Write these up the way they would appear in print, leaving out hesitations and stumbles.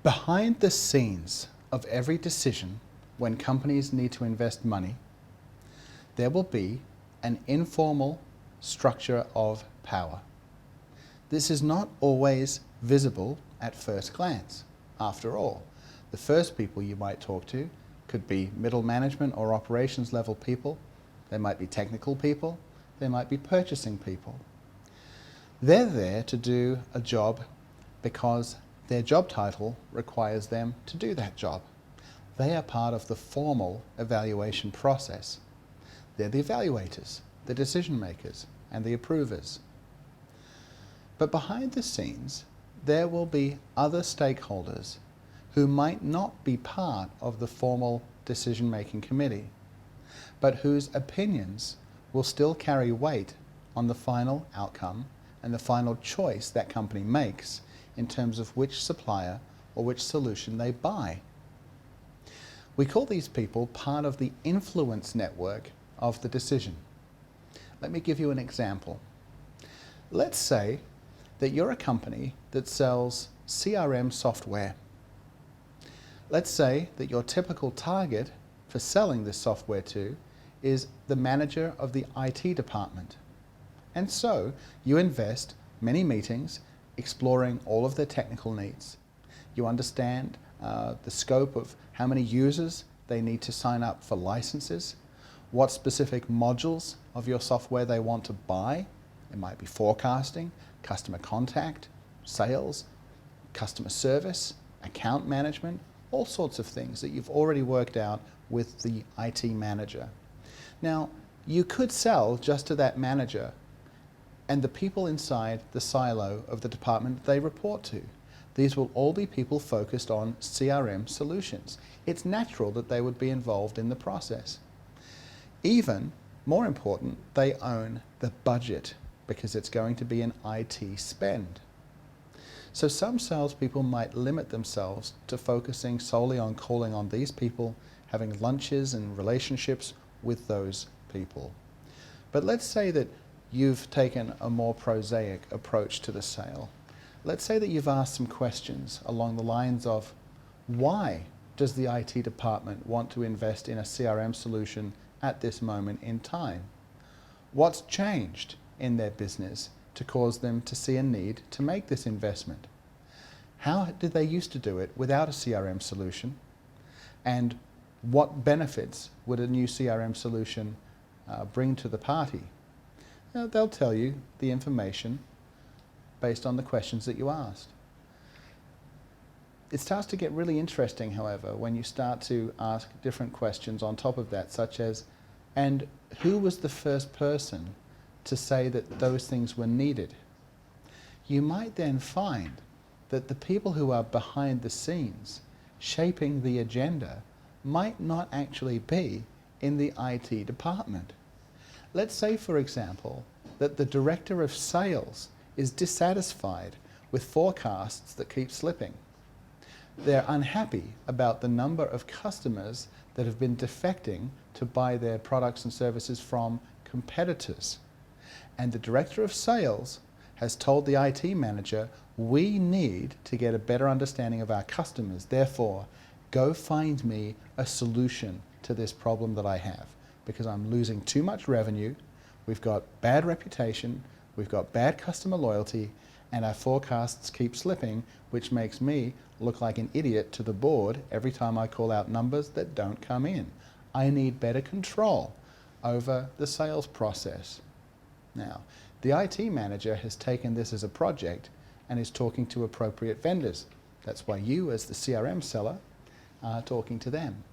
Behind the scenes of every decision when companies need to invest money, there will be an informal structure of power. This is not always visible at first glance. After all, the first people you might talk to could be middle management or operations level people. They might be technical people. They might be purchasing people. They're there to do a job because their job title requires them to do that job. They are part of the formal evaluation process. They're the evaluators, the decision makers, and the approvers. But behind the scenes, there will be other stakeholders who might not be part of the formal decision-making committee, but whose opinions will still carry weight on the final outcome and the final choice that company makes in terms of which supplier or which solution they buy. We call these people part of the influence network of the decision. Let me give you an example. Let's say that you're a company that sells CRM software. Let's say that your typical target for selling this software to is the manager of the IT department. And so you invest many meetings exploring all of their technical needs. You understand the scope of how many users they need to sign up for licenses, what specific modules of your software they want to buy. It might be forecasting, customer contact, sales, customer service, account management, all sorts of things that you've already worked out with the IT manager. Now, you could sell just to that manager and the people inside the silo of the department they report to. These will all be people focused on CRM solutions. It's natural that they would be involved in the process. Even more important, they own the budget because it's going to be an IT spend. So some salespeople might limit themselves to focusing solely on calling on these people, having lunches and relationships with those people. But let's say that you've taken a more prosaic approach to the sale. Let's say that you've asked some questions along the lines of, why does the IT department want to invest in a CRM solution at this moment in time? What's changed in their business to cause them to see a need to make this investment? How did they used to do it without a CRM solution? And what benefits would a new CRM solution bring to the party? They'll tell you the information based on the questions that you asked. It starts to get really interesting, however, when you start to ask different questions on top of that, such as, and who was the first person to say that those things were needed? You might then find that the people who are behind the scenes shaping the agenda might not actually be in the IT department. Let's say, for example, that the director of sales is dissatisfied with forecasts that keep slipping. They're unhappy about the number of customers that have been defecting to buy their products and services from competitors. And the director of sales has told the IT manager, we need to get a better understanding of our customers. Therefore, go find me a solution to this problem that I have, because I'm losing too much revenue, we've got bad reputation, we've got bad customer loyalty, and our forecasts keep slipping, which makes me look like an idiot to the board every time I call out numbers that don't come in. I need better control over the sales process. Now, the IT manager has taken this as a project and is talking to appropriate vendors. That's why you, as the CRM seller, are talking to them.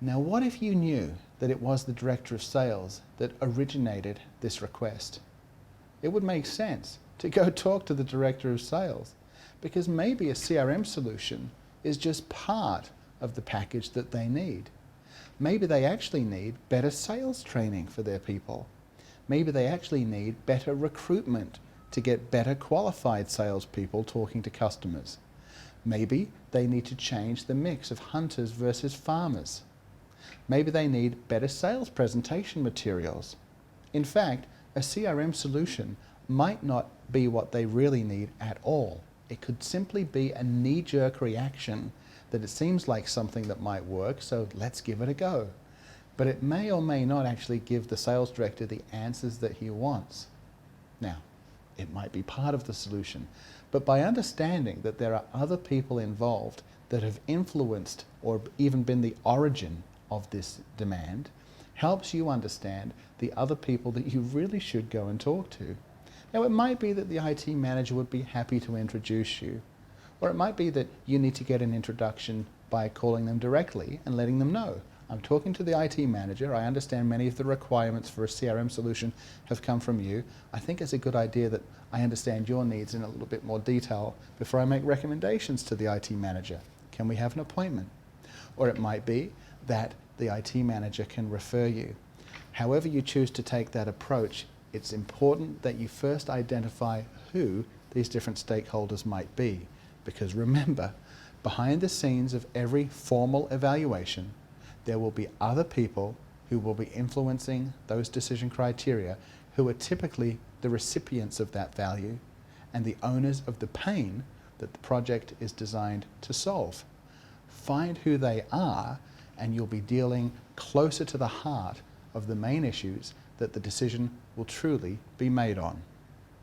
Now, what if you knew that it was the director of sales that originated this request? It would make sense to go talk to the director of sales, because maybe a CRM solution is just part of the package that they need. Maybe they actually need better sales training for their people. Maybe they actually need better recruitment to get better qualified salespeople talking to customers. Maybe they need to change the mix of hunters versus farmers. Maybe they need better sales presentation materials. In fact, a CRM solution might not be what they really need at all. It could simply be a knee-jerk reaction that it seems like something that might work, so let's give it a go. But it may or may not actually give the sales director the answers that he wants. Now, it might be part of the solution, but by understanding that there are other people involved that have influenced or even been the origin of this demand, helps you understand the other people that you really should go and talk to. Now, it might be that the IT manager would be happy to introduce you, or it might be that you need to get an introduction by calling them directly and letting them know, I'm talking to the IT manager, I understand many of the requirements for a CRM solution have come from you. I think it's a good idea that I understand your needs in a little bit more detail before I make recommendations to the IT manager. Can we have an appointment? Or it might be that the IT manager can refer you. However you choose to take that approach, it's important that you first identify who these different stakeholders might be. Because remember, behind the scenes of every formal evaluation, there will be other people who will be influencing those decision criteria, who are typically the recipients of that value and the owners of the pain that the project is designed to solve. Find who they are, and you'll be dealing closer to the heart of the main issues that the decision will truly be made on.